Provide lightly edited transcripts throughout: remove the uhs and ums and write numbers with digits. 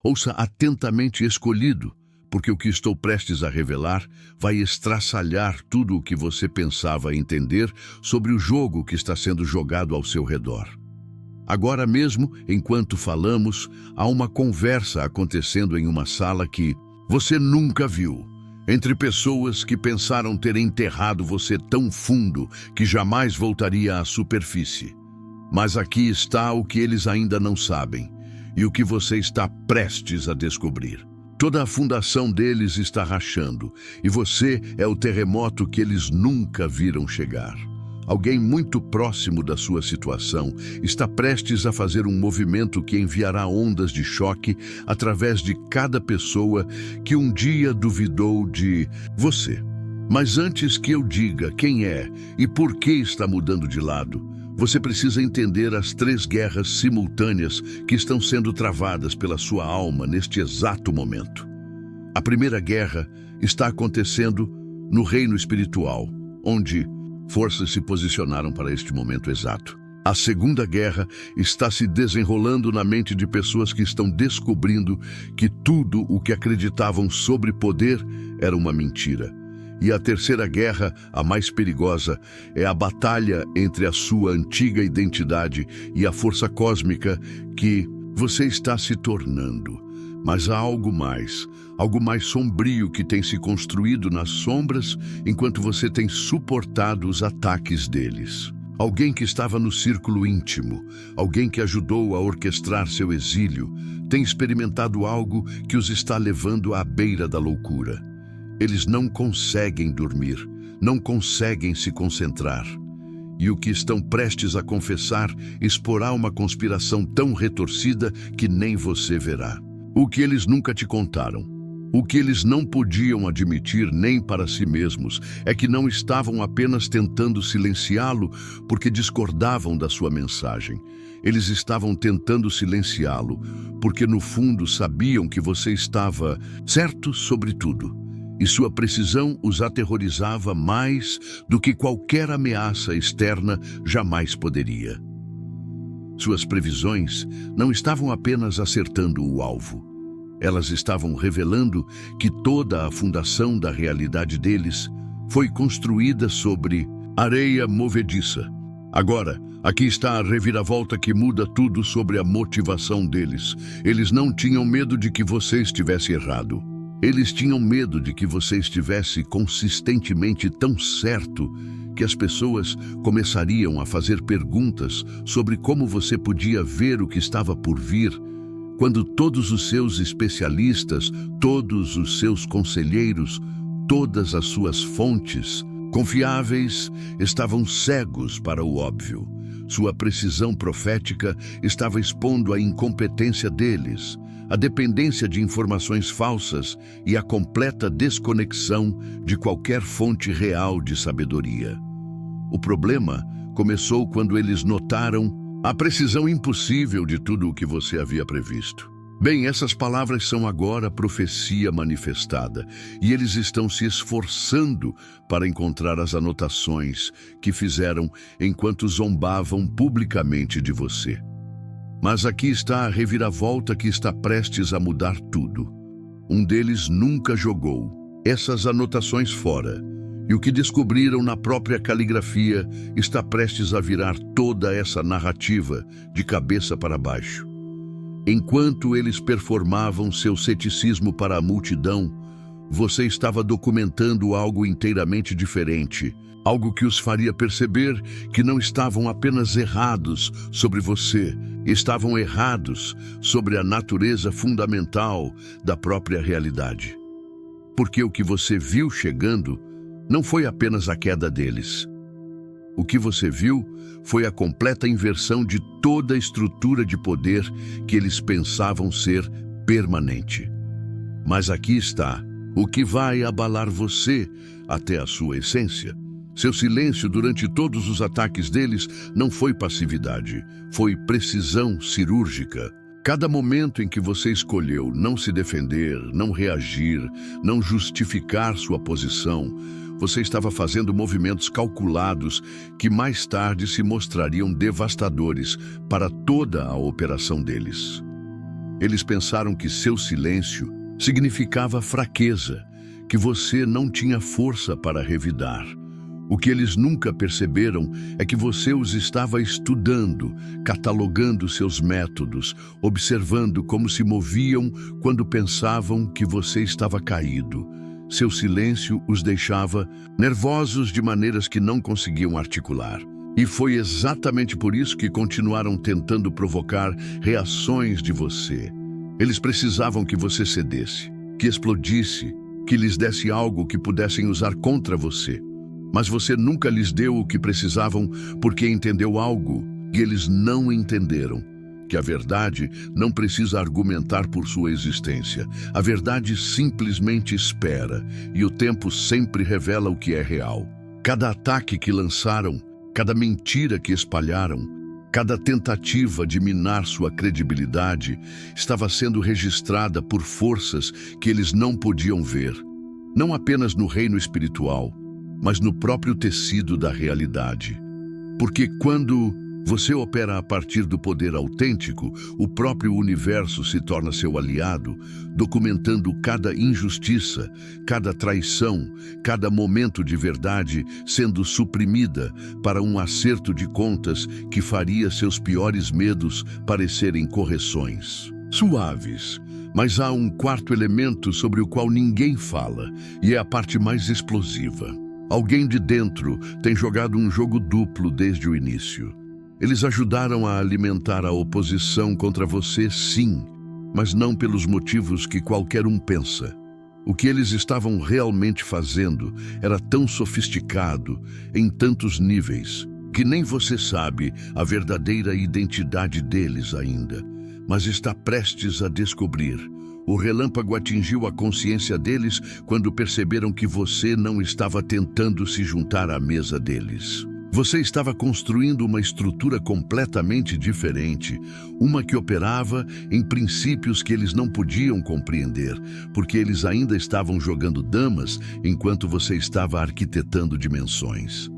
Ouça atentamente, escolhido, porque o que estou prestes a revelar vai estraçalhar tudo o que você pensava entender sobre o jogo que está sendo jogado ao seu redor. Agora mesmo, enquanto falamos, há uma conversa acontecendo em uma sala que você nunca viu, entre pessoas que pensaram ter enterrado você tão fundo que jamais voltaria à superfície. Mas aqui está o que eles ainda não sabem e o que você está prestes a descobrir. Toda a fundação deles está rachando e você é o terremoto que eles nunca viram chegar. Alguém muito próximo da sua situação está prestes a fazer um movimento que enviará ondas de choque através de cada pessoa que um dia duvidou de você. Mas antes que eu diga quem é e por que está mudando de lado, você precisa entender as 3 guerras simultâneas que estão sendo travadas pela sua alma neste exato momento. A primeira guerra está acontecendo no reino espiritual, onde forças se posicionaram para este momento exato. A segunda guerra está se desenrolando na mente de pessoas que estão descobrindo que tudo o que acreditavam sobre poder era uma mentira. E a terceira guerra, a mais perigosa, é a batalha entre a sua antiga identidade e a força cósmica que você está se tornando. Mas há algo mais sombrio que tem se construído nas sombras enquanto você tem suportado os ataques deles. Alguém que estava no círculo íntimo, alguém que ajudou a orquestrar seu exílio, tem experimentado algo que os está levando à beira da loucura. Eles não conseguem dormir, não conseguem se concentrar. E o que estão prestes a confessar exporá uma conspiração tão retorcida que nem você verá. O que eles nunca te contaram, o que eles não podiam admitir nem para si mesmos, é que não estavam apenas tentando silenciá-lo porque discordavam da sua mensagem. Eles estavam tentando silenciá-lo porque no fundo sabiam que você estava certo sobre tudo. E sua precisão os aterrorizava mais do que qualquer ameaça externa jamais poderia. Suas previsões não estavam apenas acertando o alvo. Elas estavam revelando que toda a fundação da realidade deles foi construída sobre areia movediça. Agora, aqui está a reviravolta que muda tudo sobre a motivação deles. Eles não tinham medo de que você estivesse errado. Eles tinham medo de que você estivesse consistentemente tão certo que as pessoas começariam a fazer perguntas sobre como você podia ver o que estava por vir, quando todos os seus especialistas, todos os seus conselheiros, todas as suas fontes confiáveis estavam cegos para o óbvio. Sua precisão profética estava expondo a incompetência deles, a dependência de informações falsas e a completa desconexão de qualquer fonte real de sabedoria. O problema começou quando eles notaram a precisão impossível de tudo o que você havia previsto. Bem, essas palavras são agora profecia manifestada, e eles estão se esforçando para encontrar as anotações que fizeram enquanto zombavam publicamente de você. Mas aqui está a reviravolta que está prestes a mudar tudo. Um deles nunca jogou essas anotações fora, e o que descobriram na própria caligrafia está prestes a virar toda essa narrativa de cabeça para baixo. Enquanto eles performavam seu ceticismo para a multidão, você estava documentando algo inteiramente diferente, algo que os faria perceber que não estavam apenas errados sobre você, estavam errados sobre a natureza fundamental da própria realidade. Porque o que você viu chegando não foi apenas a queda deles. O que você viu foi a completa inversão de toda a estrutura de poder que eles pensavam ser permanente. Mas aqui está o que vai abalar você até a sua essência. Seu silêncio durante todos os ataques deles não foi passividade, foi precisão cirúrgica. Cada momento em que você escolheu não se defender, não reagir, não justificar sua posição, você estava fazendo movimentos calculados que mais tarde se mostrariam devastadores para toda a operação deles. Eles pensaram que seu silêncio significava fraqueza, que você não tinha força para revidar. O que eles nunca perceberam é que você os estava estudando, catalogando seus métodos, observando como se moviam quando pensavam que você estava caído. Seu silêncio os deixava nervosos de maneiras que não conseguiam articular. E foi exatamente por isso que continuaram tentando provocar reações de você. Eles precisavam que você cedesse, que explodisse, que lhes desse algo que pudessem usar contra você. Mas você nunca lhes deu o que precisavam porque entendeu algo que eles não entenderam. Que a verdade não precisa argumentar por sua existência. A verdade simplesmente espera, e o tempo sempre revela o que é real. Cada ataque que lançaram, cada mentira que espalharam, cada tentativa de minar sua credibilidade estava sendo registrada por forças que eles não podiam ver. Não apenas no reino espiritual, mas no próprio tecido da realidade. Porque quando você opera a partir do poder autêntico, o próprio universo se torna seu aliado, documentando cada injustiça, cada traição, cada momento de verdade sendo suprimida para um acerto de contas que faria seus piores medos parecerem correções suaves. Mas há um quarto elemento sobre o qual ninguém fala, e é a parte mais explosiva. Alguém de dentro tem jogado um jogo duplo desde o início. Eles ajudaram a alimentar a oposição contra você, sim, mas não pelos motivos que qualquer um pensa. O que eles estavam realmente fazendo era tão sofisticado, em tantos níveis, que nem você sabe a verdadeira identidade deles ainda, mas está prestes a descobrir. O relâmpago atingiu a consciência deles quando perceberam que você não estava tentando se juntar à mesa deles. Você estava construindo uma estrutura completamente diferente, uma que operava em princípios que eles não podiam compreender, porque eles ainda estavam jogando damas enquanto você estava arquitetando dimensões.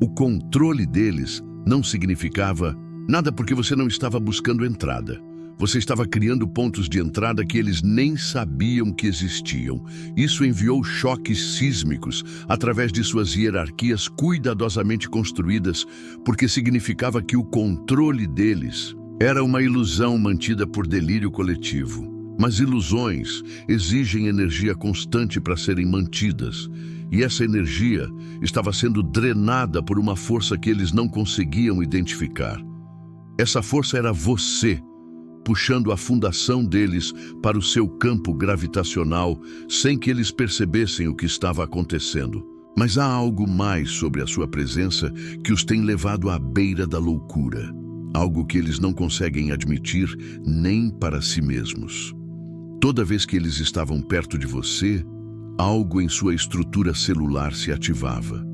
O controle deles não significava nada porque você não estava buscando entrada. Você estava criando pontos de entrada que eles nem sabiam que existiam. Isso enviou choques sísmicos através de suas hierarquias cuidadosamente construídas, porque significava que o controle deles era uma ilusão mantida por delírio coletivo. Mas ilusões exigem energia constante para serem mantidas, e essa energia estava sendo drenada por uma força que eles não conseguiam identificar. Essa força era você, puxando a fundação deles para o seu campo gravitacional sem que eles percebessem o que estava acontecendo. Mas há algo mais sobre a sua presença que os tem levado à beira da loucura. Algo que eles não conseguem admitir nem para si mesmos. Toda vez que eles estavam perto de você, algo em sua estrutura celular se ativava.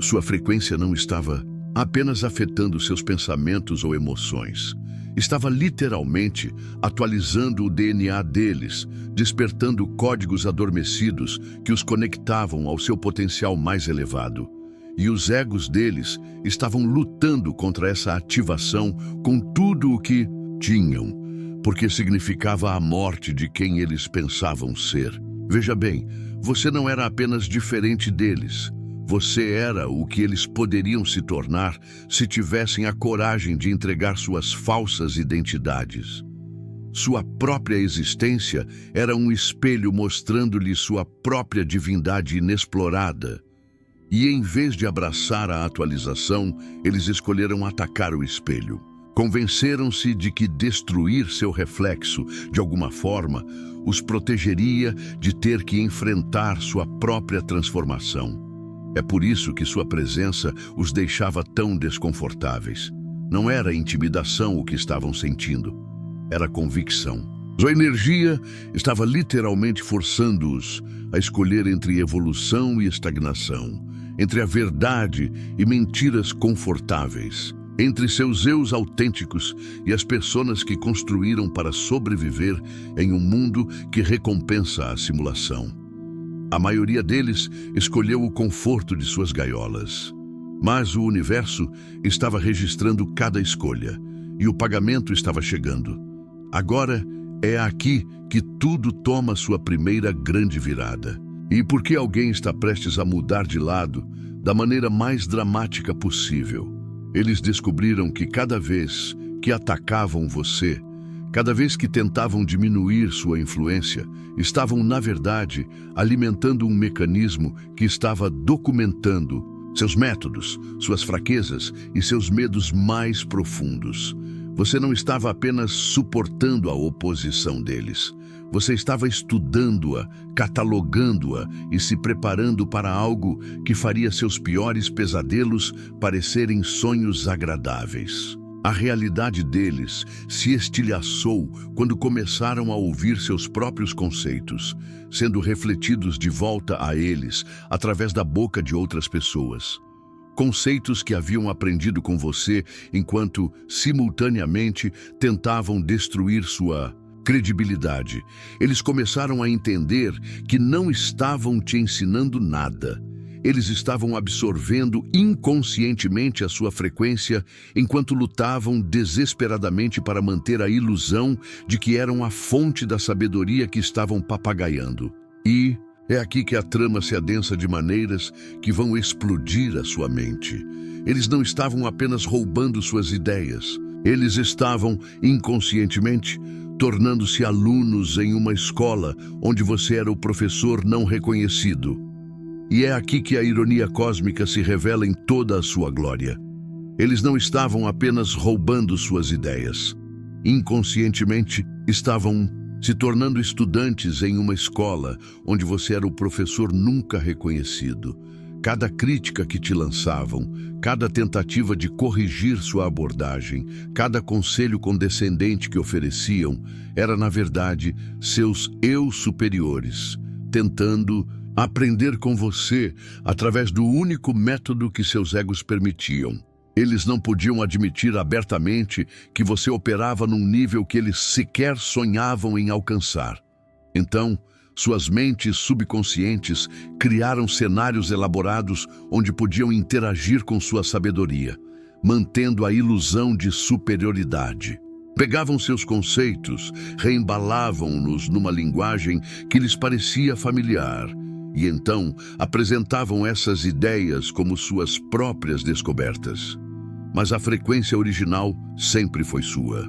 Sua frequência não estava apenas afetando seus pensamentos ou emoções. Estava literalmente atualizando o DNA deles, despertando códigos adormecidos que os conectavam ao seu potencial mais elevado. E os egos deles estavam lutando contra essa ativação com tudo o que tinham, porque significava a morte de quem eles pensavam ser. Veja bem, você não era apenas diferente deles. Você era o que eles poderiam se tornar se tivessem a coragem de entregar suas falsas identidades. Sua própria existência era um espelho mostrando-lhe sua própria divindade inexplorada. E em vez de abraçar a atualização, eles escolheram atacar o espelho. Convenceram-se de que destruir seu reflexo, de alguma forma, os protegeria de ter que enfrentar sua própria transformação. É por isso que sua presença os deixava tão desconfortáveis. Não era intimidação o que estavam sentindo, era convicção. Sua energia estava literalmente forçando-os a escolher entre evolução e estagnação, entre a verdade e mentiras confortáveis, entre seus eus autênticos e as personas que construíram para sobreviver em um mundo que recompensa a simulação. A maioria deles escolheu o conforto de suas gaiolas. Mas o universo estava registrando cada escolha, e o pagamento estava chegando. Agora, É aqui que tudo toma sua primeira grande virada. E porque alguém está prestes a mudar de lado, da maneira mais dramática possível, eles descobriram que cada vez que atacavam você, cada vez que tentavam diminuir sua influência, estavam, na verdade, alimentando um mecanismo que estava documentando seus métodos, suas fraquezas e seus medos mais profundos. Você não estava apenas suportando a oposição deles. Você estava estudando-a, catalogando-a e se preparando para algo que faria seus piores pesadelos parecerem sonhos agradáveis. A realidade deles se estilhaçou quando começaram a ouvir seus próprios conceitos, sendo refletidos de volta a eles através da boca de outras pessoas. Conceitos que haviam aprendido com você enquanto, simultaneamente, tentavam destruir sua credibilidade. Eles começaram a entender que não estavam te ensinando nada. Eles estavam absorvendo inconscientemente a sua frequência enquanto lutavam desesperadamente para manter a ilusão de que eram a fonte da sabedoria que estavam papagaiando. E é aqui que a trama se adensa de maneiras que vão explodir a sua mente. Eles não estavam apenas roubando suas ideias. Eles estavam, inconscientemente, tornando-se alunos em uma escola onde você era o professor não reconhecido. E é aqui que a ironia cósmica se revela em toda a sua glória. Eles não estavam apenas roubando suas ideias. Inconscientemente, estavam se tornando estudantes em uma escola onde você era o professor nunca reconhecido. Cada crítica que te lançavam, cada tentativa de corrigir sua abordagem, cada conselho condescendente que ofereciam, era, na verdade, seus eu superiores, tentando aprender com você através do único método que seus egos permitiam. Eles não podiam admitir abertamente que você operava num nível que eles sequer sonhavam em alcançar. Então, suas mentes subconscientes criaram cenários elaborados onde podiam interagir com sua sabedoria, mantendo a ilusão de superioridade. Pegavam seus conceitos, reembalavam-nos numa linguagem que lhes parecia familiar, e então apresentavam essas ideias como suas próprias descobertas. Mas a frequência original sempre foi sua.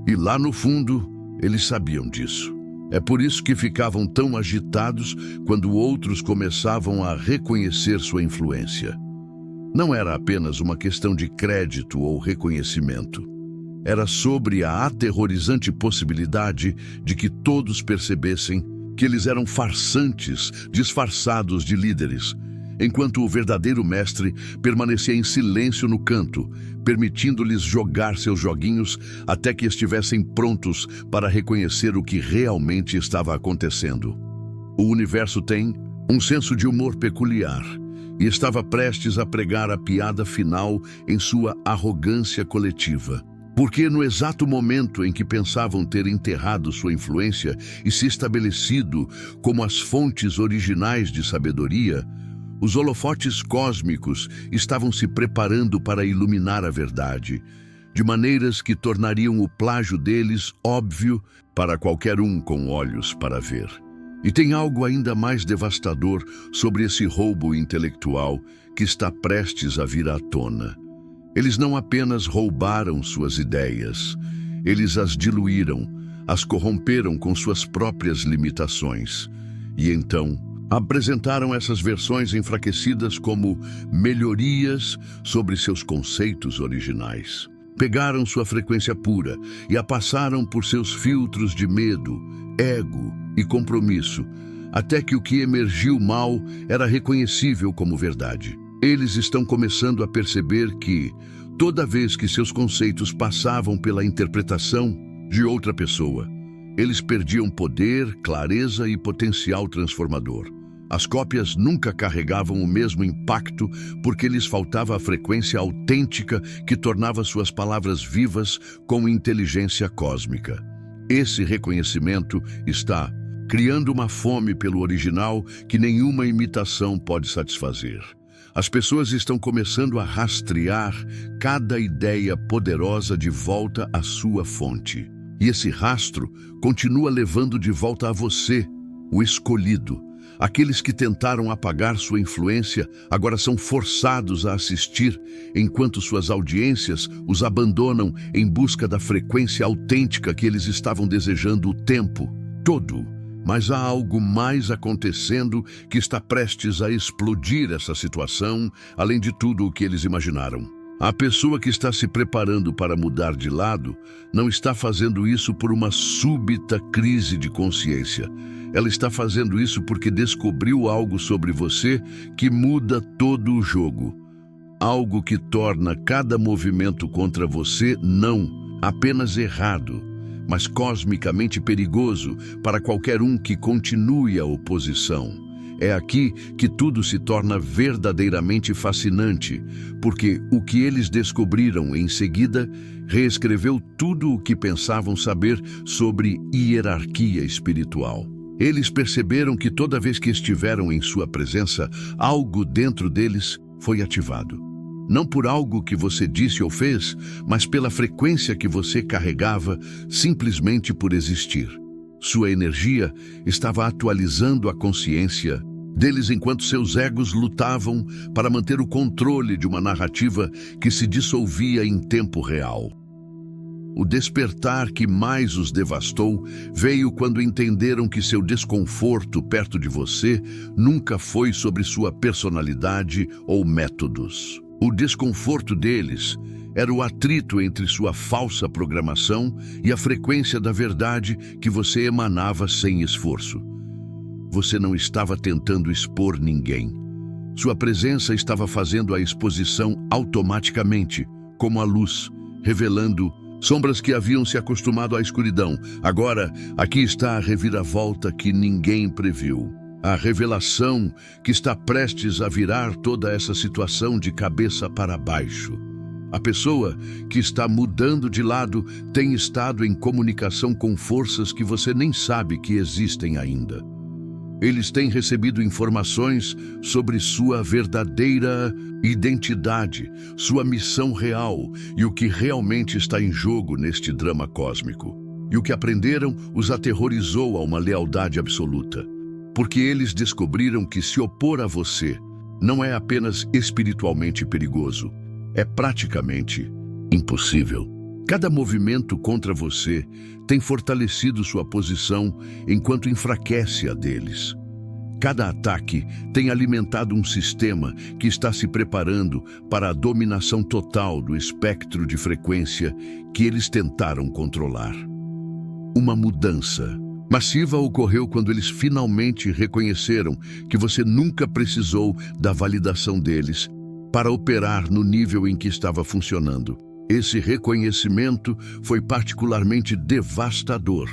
E lá no fundo, eles sabiam disso. É por isso que ficavam tão agitados quando outros começavam a reconhecer sua influência. Não era apenas uma questão de crédito ou reconhecimento. Era sobre a aterrorizante possibilidade de que todos percebessem que eles eram farsantes disfarçados de líderes, enquanto o verdadeiro mestre permanecia em silêncio no canto, permitindo-lhes jogar seus joguinhos até que estivessem prontos para reconhecer o que realmente estava acontecendo. O universo tem um senso de humor peculiar e estava prestes a pregar a piada final em sua arrogância coletiva. Porque no exato momento em que pensavam ter enterrado sua influência e se estabelecido como as fontes originais de sabedoria, os holofotes cósmicos estavam se preparando para iluminar a verdade, de maneiras que tornariam o plágio deles óbvio para qualquer um com olhos para ver. E tem algo ainda mais devastador sobre esse roubo intelectual que está prestes a vir à tona. Eles não apenas roubaram suas ideias, eles as diluíram, as corromperam com suas próprias limitações. E então, apresentaram essas versões enfraquecidas como melhorias sobre seus conceitos originais. Pegaram sua frequência pura e a passaram por seus filtros de medo, ego e compromisso, até que o que emergiu mal era reconhecível como verdade. Eles estão começando a perceber que, toda vez que seus conceitos passavam pela interpretação de outra pessoa, eles perdiam poder, clareza e potencial transformador. As cópias nunca carregavam o mesmo impacto porque lhes faltava a frequência autêntica que tornava suas palavras vivas com inteligência cósmica. Esse reconhecimento está criando uma fome pelo original que nenhuma imitação pode satisfazer. As pessoas estão começando a rastrear cada ideia poderosa de volta à sua fonte. E esse rastro continua levando de volta a você, o escolhido. Aqueles que tentaram apagar sua influência agora são forçados a assistir, enquanto suas audiências os abandonam em busca da frequência autêntica que eles estavam desejando o tempo todo. Mas há algo mais acontecendo que está prestes a explodir essa situação, além de tudo o que eles imaginaram. A pessoa que está se preparando para mudar de lado não está fazendo isso por uma súbita crise de consciência. Ela está fazendo isso porque descobriu algo sobre você que muda todo o jogo. Algo que torna cada movimento contra você não apenas errado, mas cosmicamente perigoso para qualquer um que continue a oposição. É aqui que tudo se torna verdadeiramente fascinante, porque o que eles descobriram em seguida reescreveu tudo o que pensavam saber sobre hierarquia espiritual. Eles perceberam que toda vez que estiveram em sua presença, algo dentro deles foi ativado. Não por algo que você disse ou fez, mas pela frequência que você carregava simplesmente por existir. Sua energia estava atualizando a consciência deles enquanto seus egos lutavam para manter o controle de uma narrativa que se dissolvia em tempo real. O despertar que mais os devastou veio quando entenderam que seu desconforto perto de você nunca foi sobre sua personalidade ou métodos. O desconforto deles era o atrito entre sua falsa programação e a frequência da verdade que você emanava sem esforço. Você não estava tentando expor ninguém. Sua presença estava fazendo a exposição automaticamente, como a luz, revelando sombras que haviam se acostumado à escuridão. Agora, aqui está a reviravolta que ninguém previu. A revelação que está prestes a virar toda essa situação de cabeça para baixo. A pessoa que está mudando de lado tem estado em comunicação com forças que você nem sabe que existem ainda. Eles têm recebido informações sobre sua verdadeira identidade, sua missão real e o que realmente está em jogo neste drama cósmico. E o que aprenderam os aterrorizou a uma lealdade absoluta. Porque eles descobriram que se opor a você não é apenas espiritualmente perigoso, é praticamente impossível. Cada movimento contra você tem fortalecido sua posição enquanto enfraquece a deles. Cada ataque tem alimentado um sistema que está se preparando para a dominação total do espectro de frequência que eles tentaram controlar. Uma mudança massiva ocorreu quando eles finalmente reconheceram que você nunca precisou da validação deles para operar no nível em que estava funcionando. Esse reconhecimento foi particularmente devastador,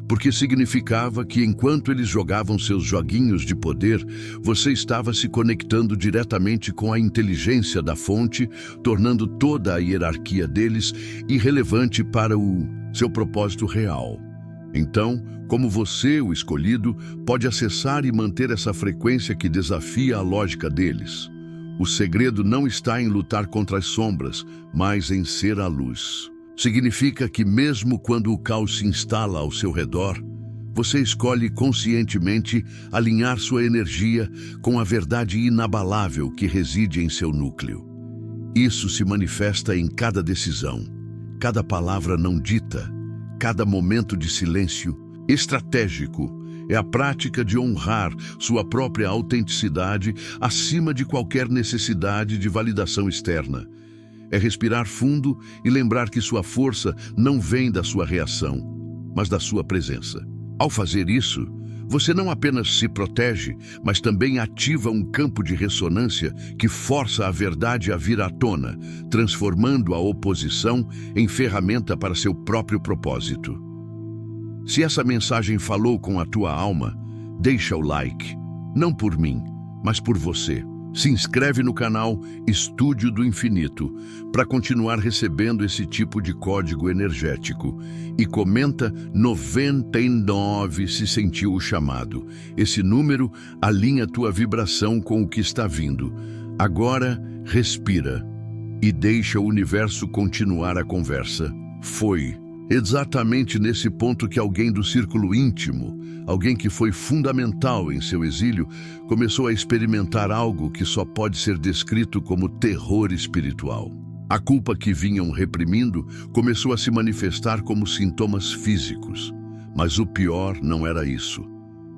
porque significava que enquanto eles jogavam seus joguinhos de poder, você estava se conectando diretamente com a inteligência da fonte, tornando toda a hierarquia deles irrelevante para o seu propósito real. Então, como você, o escolhido, pode acessar e manter essa frequência que desafia a lógica deles? O segredo não está em lutar contra as sombras, mas em ser a luz. Significa que mesmo quando o caos se instala ao seu redor, você escolhe conscientemente alinhar sua energia com a verdade inabalável que reside em seu núcleo. Isso se manifesta em cada decisão, cada palavra não dita, cada momento de silêncio estratégico. É a prática de honrar sua própria autenticidade acima de qualquer necessidade de validação externa. É respirar fundo e lembrar que sua força não vem da sua reação, mas da sua presença. Ao fazer isso, você não apenas se protege, mas também ativa um campo de ressonância que força a verdade a vir à tona, transformando a oposição em ferramenta para seu próprio propósito. Se essa mensagem falou com a tua alma, deixa o like, não por mim, mas por você. Se inscreve no canal Estúdio do Infinito para continuar recebendo esse tipo de código energético e comenta 99 se sentiu o chamado. Esse número alinha tua vibração com o que está vindo. Agora, respira e deixa o universo continuar a conversa. Foi. Exatamente nesse ponto que alguém do círculo íntimo, alguém que foi fundamental em seu exílio, começou a experimentar algo que só pode ser descrito como terror espiritual. A culpa que vinham reprimindo começou a se manifestar como sintomas físicos. Mas o pior não era isso.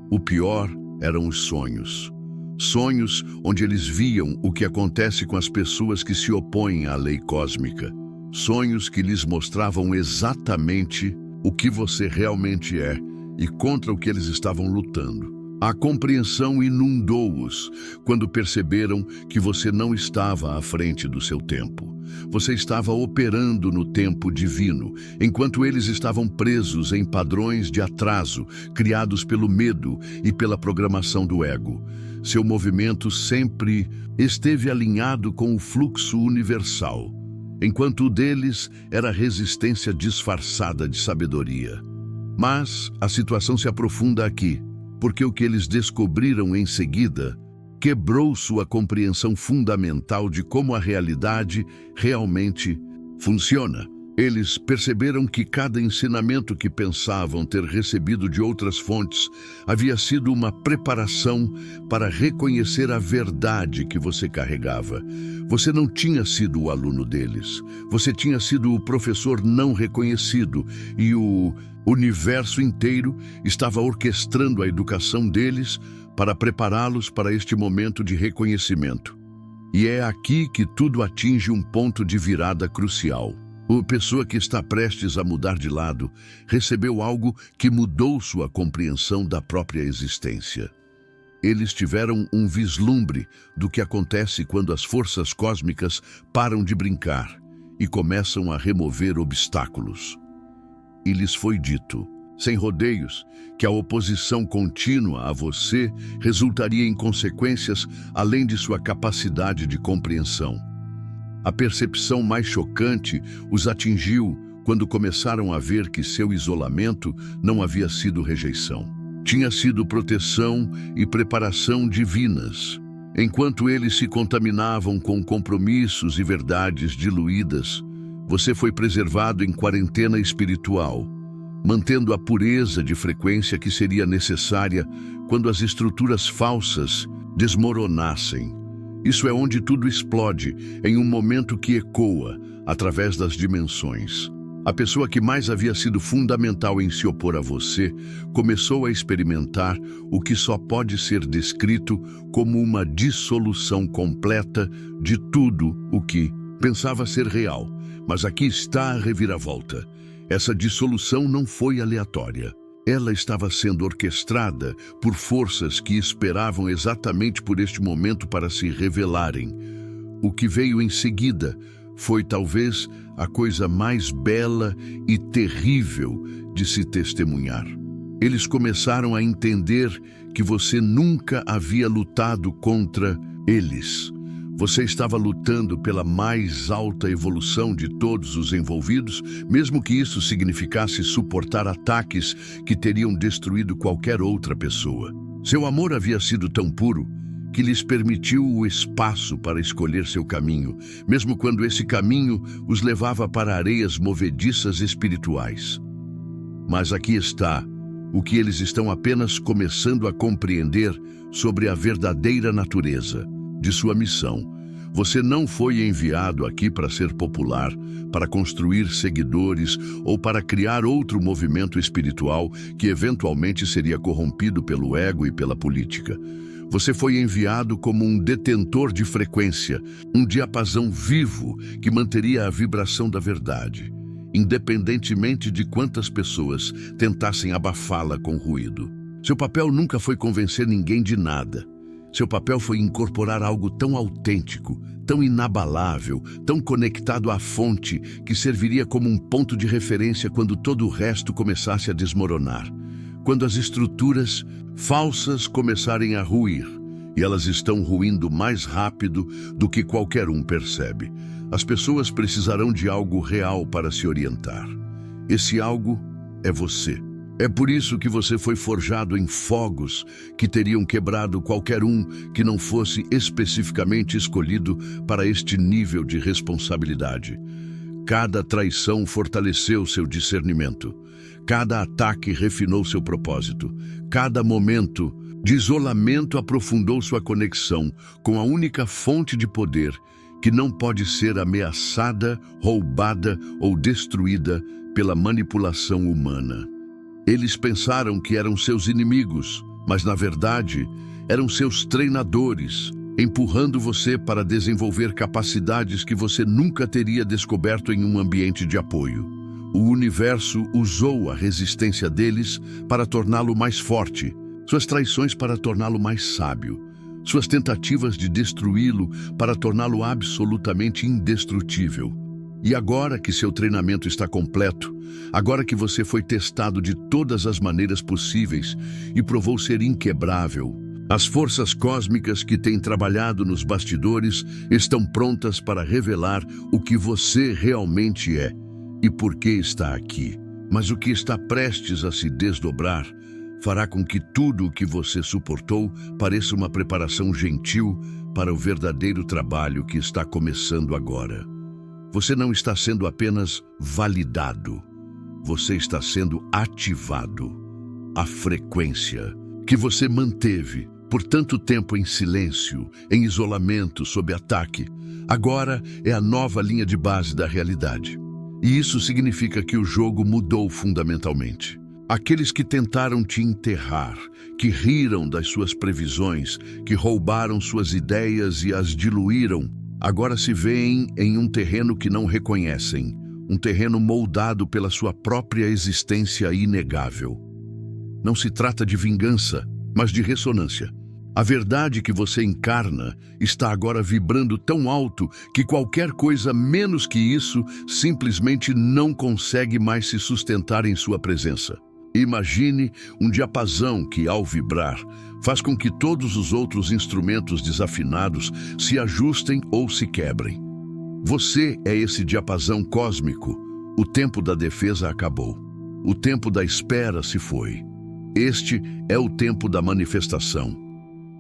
O pior eram os sonhos. Sonhos onde eles viam o que acontece com as pessoas que se opõem à lei cósmica. Sonhos que lhes mostravam exatamente o que você realmente é e contra o que eles estavam lutando. A compreensão inundou-os quando perceberam que você não estava à frente do seu tempo. Você estava operando no tempo divino, enquanto eles estavam presos em padrões de atraso criados pelo medo e pela programação do ego. Seu movimento sempre esteve alinhado com o fluxo universal, enquanto o deles era resistência disfarçada de sabedoria. Mas a situação se aprofunda aqui, porque o que eles descobriram em seguida quebrou sua compreensão fundamental de como a realidade realmente funciona. Eles perceberam que cada ensinamento que pensavam ter recebido de outras fontes havia sido uma preparação para reconhecer a verdade que você carregava. Você não tinha sido o aluno deles. Você tinha sido o professor não reconhecido e o universo inteiro estava orquestrando a educação deles para prepará-los para este momento de reconhecimento. E é aqui que tudo atinge um ponto de virada crucial. A pessoa que está prestes a mudar de lado recebeu algo que mudou sua compreensão da própria existência. Eles tiveram um vislumbre do que acontece quando as forças cósmicas param de brincar e começam a remover obstáculos. E lhes foi dito, sem rodeios, que a oposição contínua a você resultaria em consequências além de sua capacidade de compreensão. A percepção mais chocante os atingiu quando começaram a ver que seu isolamento não havia sido rejeição. Tinha sido proteção e preparação divinas. Enquanto eles se contaminavam com compromissos e verdades diluídas, você foi preservado em quarentena espiritual, mantendo a pureza de frequência que seria necessária quando as estruturas falsas desmoronassem. Isso é onde tudo explode, em um momento que ecoa, através das dimensões. A pessoa que mais havia sido fundamental em se opor a você começou a experimentar o que só pode ser descrito como uma dissolução completa de tudo o que pensava ser real. Mas aqui está a reviravolta. Essa dissolução não foi aleatória. Ela estava sendo orquestrada por forças que esperavam exatamente por este momento para se revelarem. O que veio em seguida foi talvez a coisa mais bela e terrível de se testemunhar. Eles começaram a entender que você nunca havia lutado contra eles. Você estava lutando pela mais alta evolução de todos os envolvidos, mesmo que isso significasse suportar ataques que teriam destruído qualquer outra pessoa. Seu amor havia sido tão puro que lhes permitiu o espaço para escolher seu caminho, mesmo quando esse caminho os levava para areias movediças espirituais. Mas aqui está o que eles estão apenas começando a compreender sobre a verdadeira natureza de sua missão. Você não foi enviado aqui para ser popular, para construir seguidores ou para criar outro movimento espiritual que eventualmente seria corrompido pelo ego e pela política. Você foi enviado como um detentor de frequência, um diapasão vivo que manteria a vibração da verdade, independentemente de quantas pessoas tentassem abafá-la com ruído. Seu papel nunca foi convencer ninguém de nada. Seu papel foi incorporar algo tão autêntico, tão inabalável, tão conectado à fonte, que serviria como um ponto de referência quando todo o resto começasse a desmoronar. Quando as estruturas falsas começarem a ruir, e elas estão ruindo mais rápido do que qualquer um percebe, as pessoas precisarão de algo real para se orientar. Esse algo é você. É por isso que você foi forjado em fogos que teriam quebrado qualquer um que não fosse especificamente escolhido para este nível de responsabilidade. Cada traição fortaleceu seu discernimento. Cada ataque refinou seu propósito. Cada momento de isolamento aprofundou sua conexão com a única fonte de poder que não pode ser ameaçada, roubada ou destruída pela manipulação humana. Eles pensaram que eram seus inimigos, mas na verdade eram seus treinadores, empurrando você para desenvolver capacidades que você nunca teria descoberto em um ambiente de apoio. O universo usou a resistência deles para torná-lo mais forte, suas traições para torná-lo mais sábio, suas tentativas de destruí-lo para torná-lo absolutamente indestrutível. E agora que seu treinamento está completo, agora que você foi testado de todas as maneiras possíveis e provou ser inquebrável, as forças cósmicas que têm trabalhado nos bastidores estão prontas para revelar o que você realmente é e por que está aqui. Mas o que está prestes a se desdobrar fará com que tudo o que você suportou pareça uma preparação gentil para o verdadeiro trabalho que está começando agora. Você não está sendo apenas validado, você está sendo ativado. A frequência que você manteve por tanto tempo em silêncio, em isolamento, sob ataque, agora é a nova linha de base da realidade. E isso significa que o jogo mudou fundamentalmente. Aqueles que tentaram te enterrar, que riram das suas previsões, que roubaram suas ideias e as diluíram, agora se veem em um terreno que não reconhecem, um terreno moldado pela sua própria existência inegável. Não se trata de vingança, mas de ressonância. A verdade que você encarna está agora vibrando tão alto que qualquer coisa menos que isso simplesmente não consegue mais se sustentar em sua presença. Imagine um diapasão que, ao vibrar, faz com que todos os outros instrumentos desafinados se ajustem ou se quebrem. Você é esse diapasão cósmico. O tempo da defesa acabou. O tempo da espera se foi. Este é o tempo da manifestação.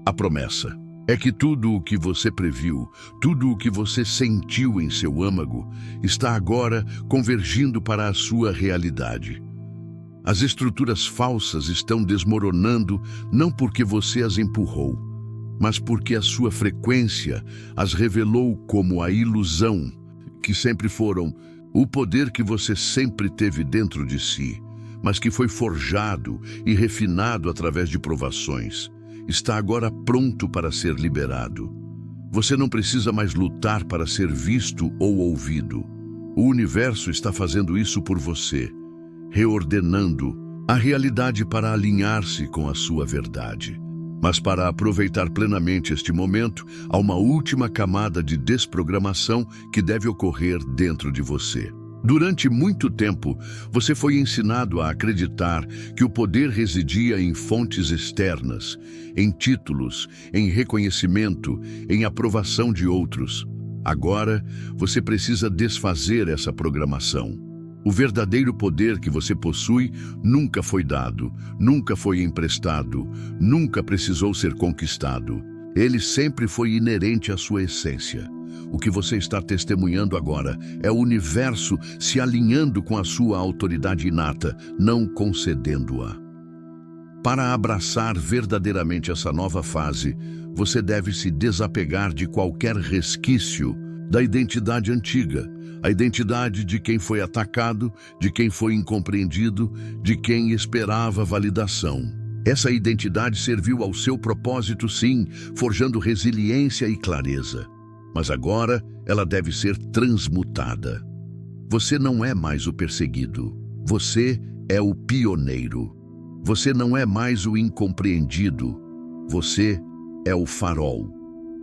A promessa é que tudo o que você previu, tudo o que você sentiu em seu âmago, está agora convergindo para a sua realidade. As estruturas falsas estão desmoronando não porque você as empurrou, mas porque a sua frequência as revelou como a ilusão que sempre foram, o poder que você sempre teve dentro de si, mas que foi forjado e refinado através de provações. Está agora pronto para ser liberado. Você não precisa mais lutar para ser visto ou ouvido. O universo está fazendo isso por você, reordenando a realidade para alinhar-se com a sua verdade. Mas para aproveitar plenamente este momento, há uma última camada de desprogramação que deve ocorrer dentro de você. Durante muito tempo, você foi ensinado a acreditar que o poder residia em fontes externas, em títulos, em reconhecimento, em aprovação de outros. Agora, você precisa desfazer essa programação. O verdadeiro poder que você possui nunca foi dado, nunca foi emprestado, nunca precisou ser conquistado. Ele sempre foi inerente à sua essência. O que você está testemunhando agora é o universo se alinhando com a sua autoridade inata, não concedendo-a. Para abraçar verdadeiramente essa nova fase, você deve se desapegar de qualquer resquício da identidade antiga, a identidade de quem foi atacado, de quem foi incompreendido, de quem esperava validação. Essa identidade serviu ao seu propósito, sim, forjando resiliência e clareza. Mas agora ela deve ser transmutada. Você não é mais o perseguido. Você é o pioneiro. Você não é mais o incompreendido. Você é o farol.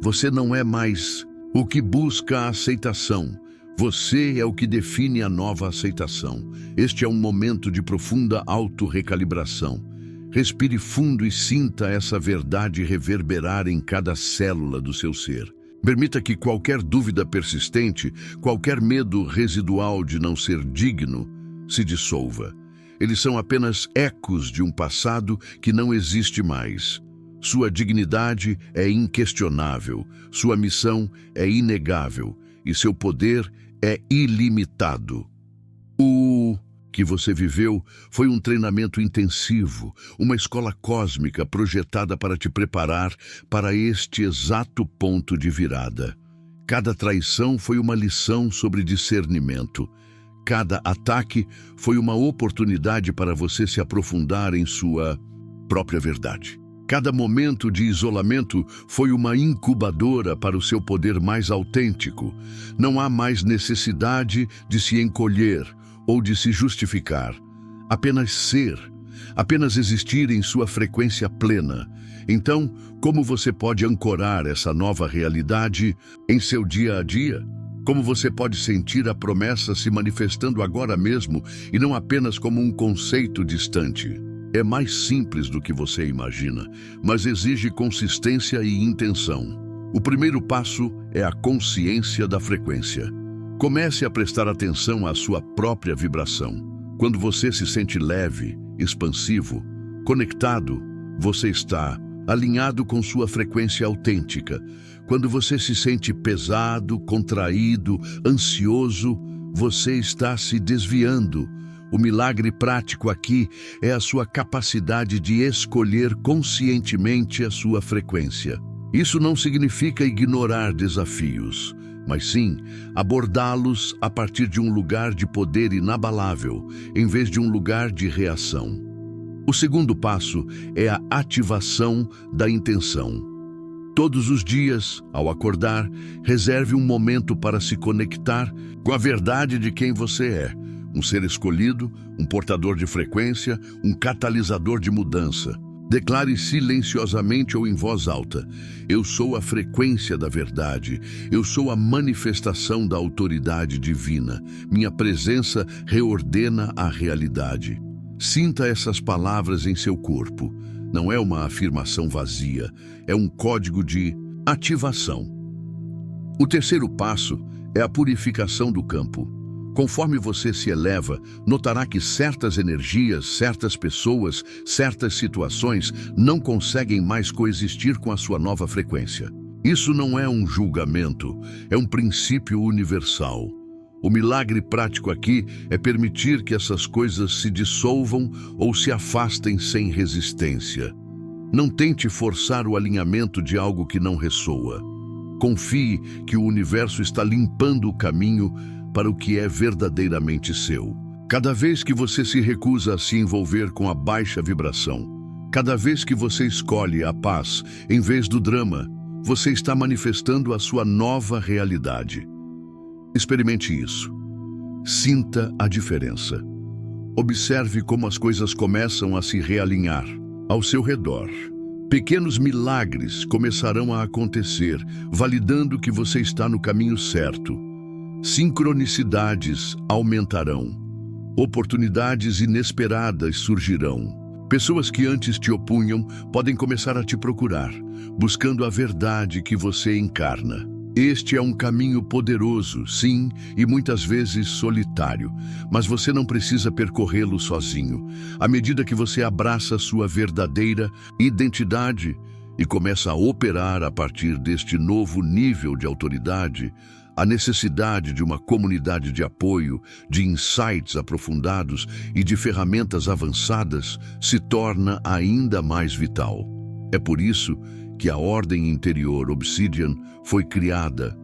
Você não é mais o que busca a aceitação. Você é o que define a nova aceitação. Este é um momento de profunda autorrecalibração. Respire fundo e sinta essa verdade reverberar em cada célula do seu ser. Permita que qualquer dúvida persistente, qualquer medo residual de não ser digno, se dissolva. Eles são apenas ecos de um passado que não existe mais. Sua dignidade é inquestionável, sua missão é inegável e seu poder é ilimitado. O que você viveu foi um treinamento intensivo, uma escola cósmica projetada para te preparar para este exato ponto de virada. Cada traição foi uma lição sobre discernimento. Cada ataque foi uma oportunidade para você se aprofundar em sua própria verdade. Cada momento de isolamento foi uma incubadora para o seu poder mais autêntico. Não há mais necessidade de se encolher ou de se justificar. Apenas ser, apenas existir em sua frequência plena. Então, como você pode ancorar essa nova realidade em seu dia a dia? Como você pode sentir a promessa se manifestando agora mesmo e não apenas como um conceito distante? É mais simples do que você imagina, mas exige consistência e intenção. O primeiro passo é a consciência da frequência. Comece a prestar atenção à sua própria vibração. Quando você se sente leve, expansivo, conectado, você está alinhado com sua frequência autêntica. Quando você se sente pesado, contraído, ansioso, você está se desviando. O milagre prático aqui é a sua capacidade de escolher conscientemente a sua frequência. Isso não significa ignorar desafios, mas sim abordá-los a partir de um lugar de poder inabalável, em vez de um lugar de reação. O segundo passo é a ativação da intenção. Todos os dias, ao acordar, reserve um momento para se conectar com a verdade de quem você é. Um ser escolhido, um portador de frequência, um catalisador de mudança. Declare silenciosamente ou em voz alta: eu sou a frequência da verdade, eu sou a manifestação da autoridade divina. Minha presença reordena a realidade. Sinta essas palavras em seu corpo. Não é uma afirmação vazia, é um código de ativação. O terceiro passo é a purificação do campo. Conforme você se eleva, notará que certas energias, certas pessoas, certas situações não conseguem mais coexistir com a sua nova frequência. Isso não é um julgamento, é um princípio universal. O milagre prático aqui é permitir que essas coisas se dissolvam ou se afastem sem resistência. Não tente forçar o alinhamento de algo que não ressoa. Confie que o universo está limpando o caminho para o que é verdadeiramente seu. Cada vez que você se recusa a se envolver com a baixa vibração, cada vez que você escolhe a paz em vez do drama, você está manifestando a sua nova realidade. Experimente isso. Sinta a diferença. Observe como as coisas começam a se realinhar ao seu redor. Pequenos milagres começarão a acontecer, validando que você está no caminho certo. Sincronicidades aumentarão. Oportunidades inesperadas surgirão. Pessoas que antes te opunham podem começar a te procurar, buscando a verdade que você encarna. Este é um caminho poderoso, sim, e muitas vezes solitário, mas você não precisa percorrê-lo sozinho. À medida que você abraça sua verdadeira identidade e começa a operar a partir deste novo nível de autoridade, a necessidade de uma comunidade de apoio, de insights aprofundados e de ferramentas avançadas se torna ainda mais vital. É por isso que a Ordem Interior Obsidian foi criada,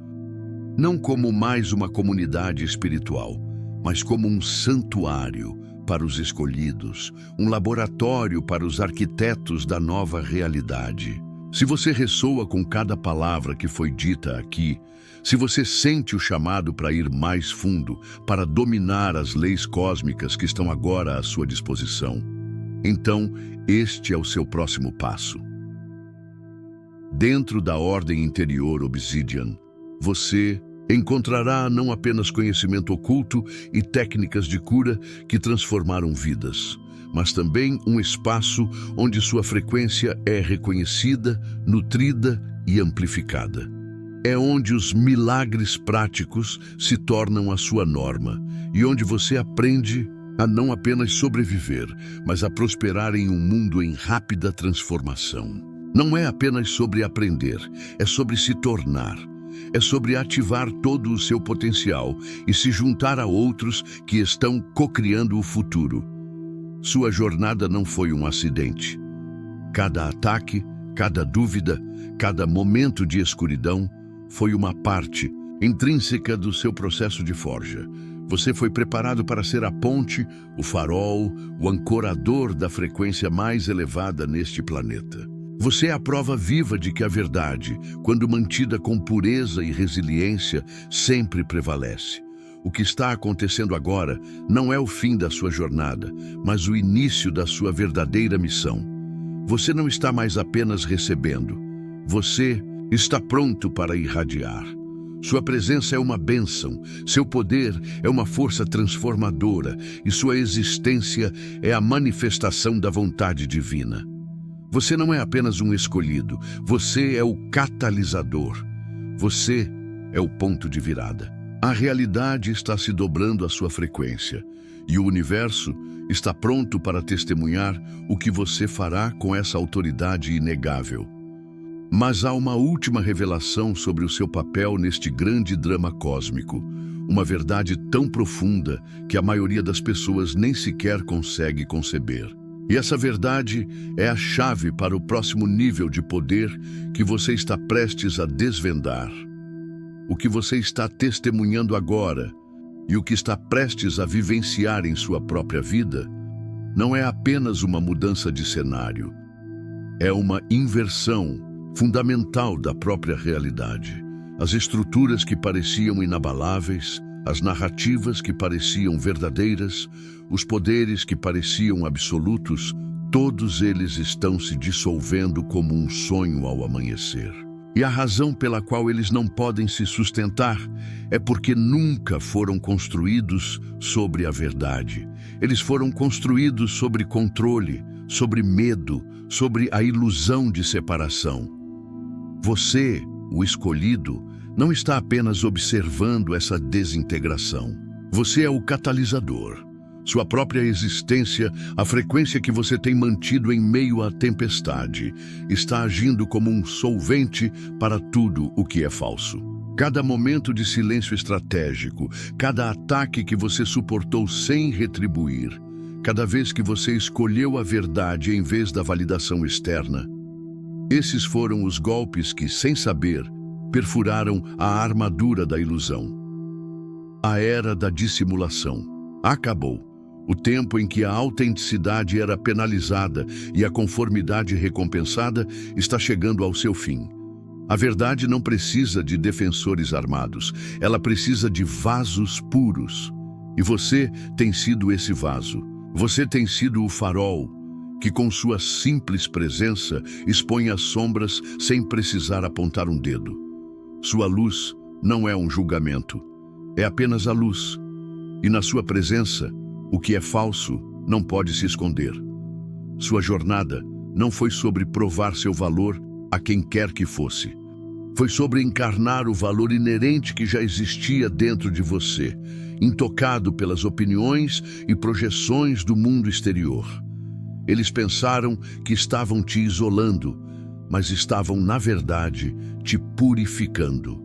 não como mais uma comunidade espiritual, mas como um santuário para os escolhidos, um laboratório para os arquitetos da nova realidade. Se você ressoa com cada palavra que foi dita aqui, se você sente o chamado para ir mais fundo, para dominar as leis cósmicas que estão agora à sua disposição, então este é o seu próximo passo. Dentro da Ordem Interior Obsidian, você encontrará não apenas conhecimento oculto e técnicas de cura que transformaram vidas, mas também um espaço onde sua frequência é reconhecida, nutrida e amplificada. É onde os milagres práticos se tornam a sua norma e onde você aprende a não apenas sobreviver, mas a prosperar em um mundo em rápida transformação. Não é apenas sobre aprender, é sobre se tornar. é sobre ativar todo o seu potencial e se juntar a outros que estão cocriando o futuro. Sua jornada não foi um acidente. Cada ataque, cada dúvida, cada momento de escuridão foi uma parte intrínseca do seu processo de forja. Você foi preparado para ser a ponte, o farol, o ancorador da frequência mais elevada neste planeta. Você é a prova viva de que a verdade, quando mantida com pureza e resiliência, sempre prevalece. O que está acontecendo agora não é o fim da sua jornada, mas o início da sua verdadeira missão. Você não está mais apenas recebendo. Você está pronto para irradiar. Sua presença é uma bênção, seu poder é uma força transformadora e sua existência é a manifestação da vontade divina. Você não é apenas um escolhido, você é o catalisador. Você é o ponto de virada. A realidade está se dobrando à sua frequência e o universo está pronto para testemunhar o que você fará com essa autoridade inegável. Mas há uma última revelação sobre o seu papel neste grande drama cósmico, uma verdade tão profunda que a maioria das pessoas nem sequer consegue conceber. E essa verdade é a chave para o próximo nível de poder que você está prestes a desvendar. O que você está testemunhando agora e o que está prestes a vivenciar em sua própria vida não é apenas uma mudança de cenário, é uma inversão fundamental da própria realidade. As estruturas que pareciam inabaláveis, as narrativas que pareciam verdadeiras, os poderes que pareciam absolutos, todos eles estão se dissolvendo como um sonho ao amanhecer. E a razão pela qual eles não podem se sustentar é porque nunca foram construídos sobre a verdade. Eles foram construídos sobre controle, sobre medo, sobre a ilusão de separação. Você, o escolhido, não está apenas observando essa desintegração. Você é o catalisador. Sua própria existência, a frequência que você tem mantido em meio à tempestade, está agindo como um solvente para tudo o que é falso. Cada momento de silêncio estratégico, cada ataque que você suportou sem retribuir, cada vez que você escolheu a verdade em vez da validação externa, esses foram os golpes que, sem saber, perfuraram a armadura da ilusão. A era da dissimulação acabou. O tempo em que a autenticidade era penalizada e a conformidade recompensada está chegando ao seu fim. A verdade não precisa de defensores armados, ela precisa de vasos puros. E você tem sido esse vaso. Você tem sido o farol que com sua simples presença expõe as sombras sem precisar apontar um dedo. Sua luz não é um julgamento, é apenas a luz. E na sua presença, o que é falso não pode se esconder. Sua jornada não foi sobre provar seu valor a quem quer que fosse. Foi sobre encarnar o valor inerente que já existia dentro de você, intocado pelas opiniões e projeções do mundo exterior. Eles pensaram que estavam te isolando, mas estavam, na verdade, te purificando.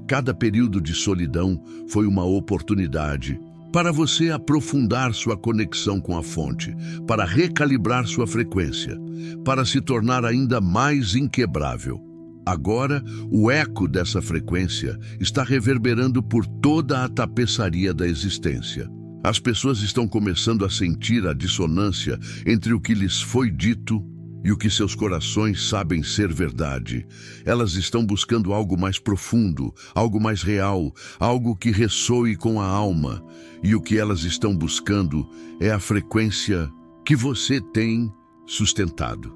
Cada período de solidão foi uma oportunidade para você aprofundar sua conexão com a fonte, para recalibrar sua frequência, para se tornar ainda mais inquebrável. Agora, o eco dessa frequência está reverberando por toda a tapeçaria da existência. As pessoas estão começando a sentir a dissonância entre o que lhes foi dito e o que seus corações sabem ser verdade. Elas estão buscando algo mais profundo, algo mais real, algo que ressoe com a alma. E o que elas estão buscando é a frequência que você tem sustentado.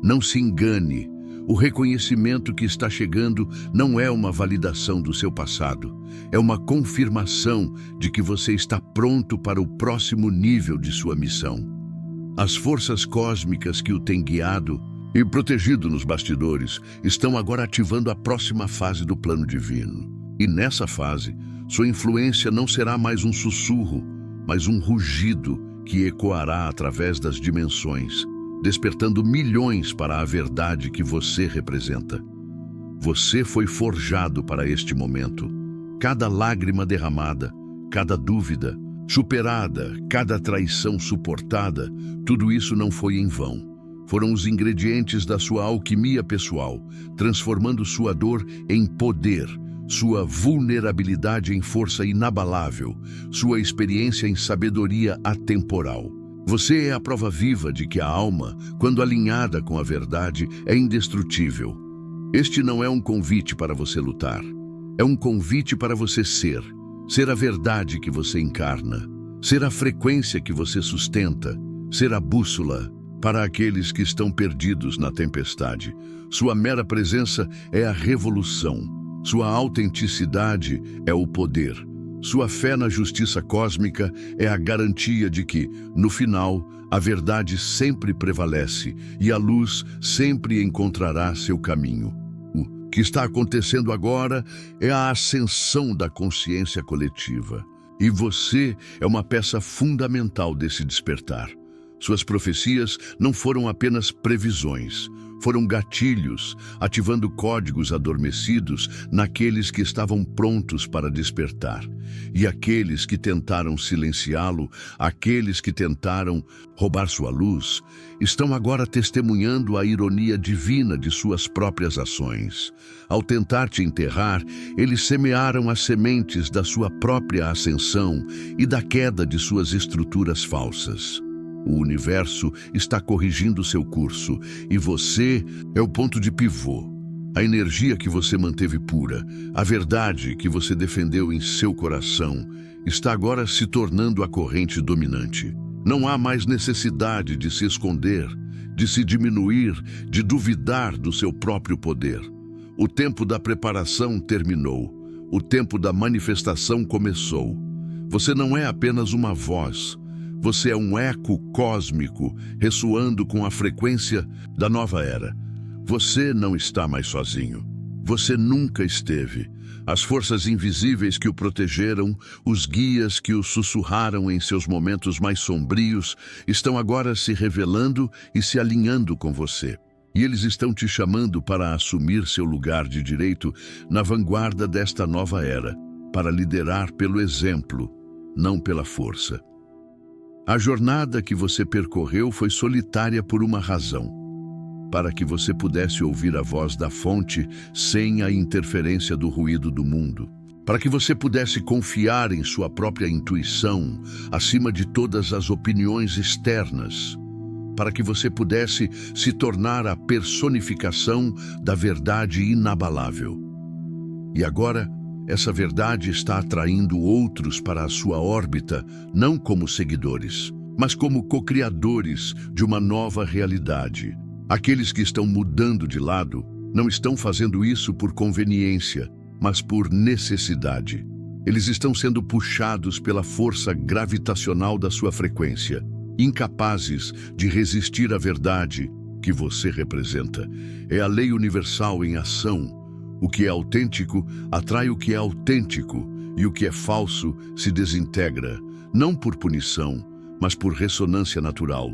Não se engane, o reconhecimento que está chegando não é uma validação do seu passado, é uma confirmação de que você está pronto para o próximo nível de sua missão. As forças cósmicas que o têm guiado e protegido nos bastidores estão agora ativando a próxima fase do plano divino. E nessa fase, sua influência não será mais um sussurro, mas um rugido que ecoará através das dimensões, despertando milhões para a verdade que você representa. Você foi forjado para este momento. Cada lágrima derramada, cada dúvida superada, cada traição suportada, tudo isso não foi em vão. Foram os ingredientes da sua alquimia pessoal, transformando sua dor em poder, sua vulnerabilidade em força inabalável, sua experiência em sabedoria atemporal. Você é a prova viva de que a alma, quando alinhada com a verdade, é indestrutível. Este não é um convite para você lutar. É um convite para você ser. Ser a verdade que você encarna. Ser a frequência que você sustenta. Ser a bússola para aqueles que estão perdidos na tempestade. Sua mera presença é a revolução. Sua autenticidade é o poder. Sua fé na justiça cósmica é a garantia de que, no final, a verdade sempre prevalece e a luz sempre encontrará seu caminho. O que está acontecendo agora é a ascensão da consciência coletiva. E você é uma peça fundamental desse despertar. Suas profecias não foram apenas previsões, foram gatilhos, ativando códigos adormecidos naqueles que estavam prontos para despertar. E aqueles que tentaram silenciá-lo, aqueles que tentaram roubar sua luz, estão agora testemunhando a ironia divina de suas próprias ações. Ao tentar te enterrar, eles semearam as sementes da sua própria ascensão e da queda de suas estruturas falsas. O universo está corrigindo seu curso e você é o ponto de pivô. A energia que você manteve pura, a verdade que você defendeu em seu coração, está agora se tornando a corrente dominante. Não há mais necessidade de se esconder, de se diminuir, de duvidar do seu próprio poder. O tempo da preparação terminou. O tempo da manifestação começou. Você não é apenas uma voz. Você é um eco cósmico, ressoando com a frequência da nova era. Você não está mais sozinho. Você nunca esteve. As forças invisíveis que o protegeram, os guias que o sussurraram em seus momentos mais sombrios, estão agora se revelando e se alinhando com você. E eles estão te chamando para assumir seu lugar de direito na vanguarda desta nova era, para liderar pelo exemplo, não pela força. A jornada que você percorreu foi solitária por uma razão. Para que você pudesse ouvir a voz da fonte sem a interferência do ruído do mundo. Para que você pudesse confiar em sua própria intuição, acima de todas as opiniões externas. Para que você pudesse se tornar a personificação da verdade inabalável. E agora, essa verdade está atraindo outros para a sua órbita, não como seguidores, mas como co-criadores de uma nova realidade. Aqueles que estão mudando de lado não estão fazendo isso por conveniência, mas por necessidade. Eles estão sendo puxados pela força gravitacional da sua frequência, incapazes de resistir à verdade que você representa. É a lei universal em ação. O que é autêntico atrai o que é autêntico, e o que é falso se desintegra, não por punição, mas por ressonância natural.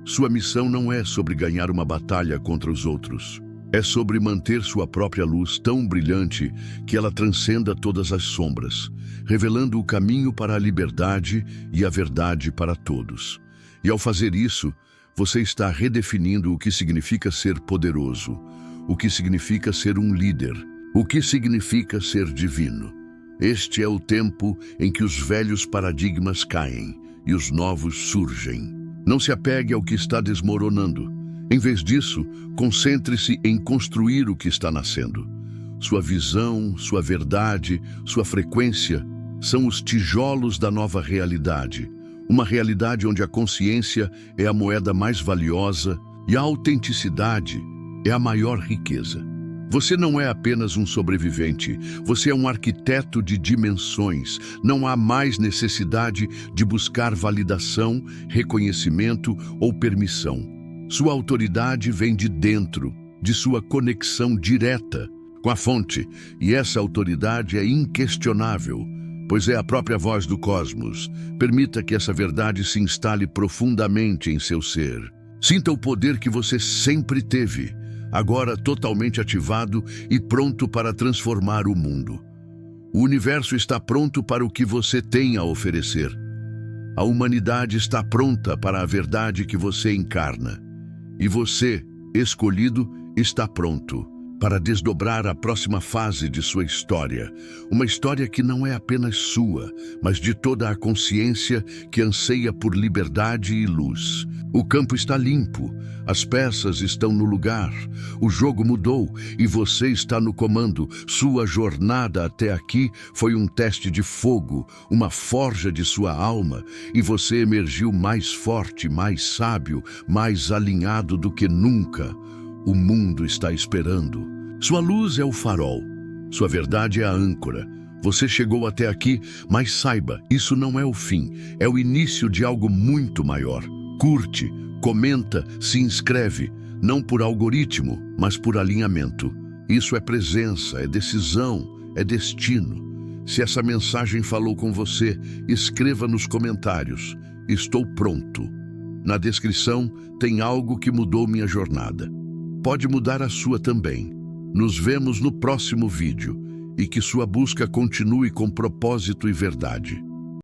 Sua missão não é sobre ganhar uma batalha contra os outros. É sobre manter sua própria luz tão brilhante que ela transcenda todas as sombras, revelando o caminho para a liberdade e a verdade para todos. E ao fazer isso, você está redefinindo o que significa ser poderoso, o que significa ser um líder, o que significa ser divino. Este é o tempo em que os velhos paradigmas caem e os novos surgem. Não se apegue ao que está desmoronando. Em vez disso, concentre-se em construir o que está nascendo. Sua visão, sua verdade, sua frequência são os tijolos da nova realidade. Uma realidade onde a consciência é a moeda mais valiosa e a autenticidade é a maior riqueza. Você não é apenas um sobrevivente, você é um arquiteto de dimensões. Não há mais necessidade de buscar validação, reconhecimento ou permissão. Sua autoridade vem de dentro, de sua conexão direta com a fonte, e essa autoridade é inquestionável, pois é a própria voz do cosmos. Permita que essa verdade se instale profundamente em seu ser. Sinta o poder que você sempre teve. agora totalmente ativado e pronto para transformar o mundo. O universo está pronto para o que você tem a oferecer. A humanidade está pronta para a verdade que você encarna. E você, escolhido, está pronto para desdobrar a próxima fase de sua história. Uma história que não é apenas sua, mas de toda a consciência que anseia por liberdade e luz. O campo está limpo, as peças estão no lugar, o jogo mudou e você está no comando. Sua jornada até aqui foi um teste de fogo, uma forja de sua alma, e você emergiu mais forte, mais sábio, mais alinhado do que nunca. O mundo está esperando. Sua luz é o farol, sua verdade é a âncora. Você chegou até aqui, mas saiba, isso não é o fim, é o início de algo muito maior. Curte, comenta, se inscreve, não por algoritmo, mas por alinhamento. Isso é presença, é decisão, é destino. Se essa mensagem falou com você, escreva nos comentários: estou pronto. Na descrição tem algo que mudou minha jornada. Pode mudar a sua também. Nos vemos no próximo vídeo e que sua busca continue com propósito e verdade.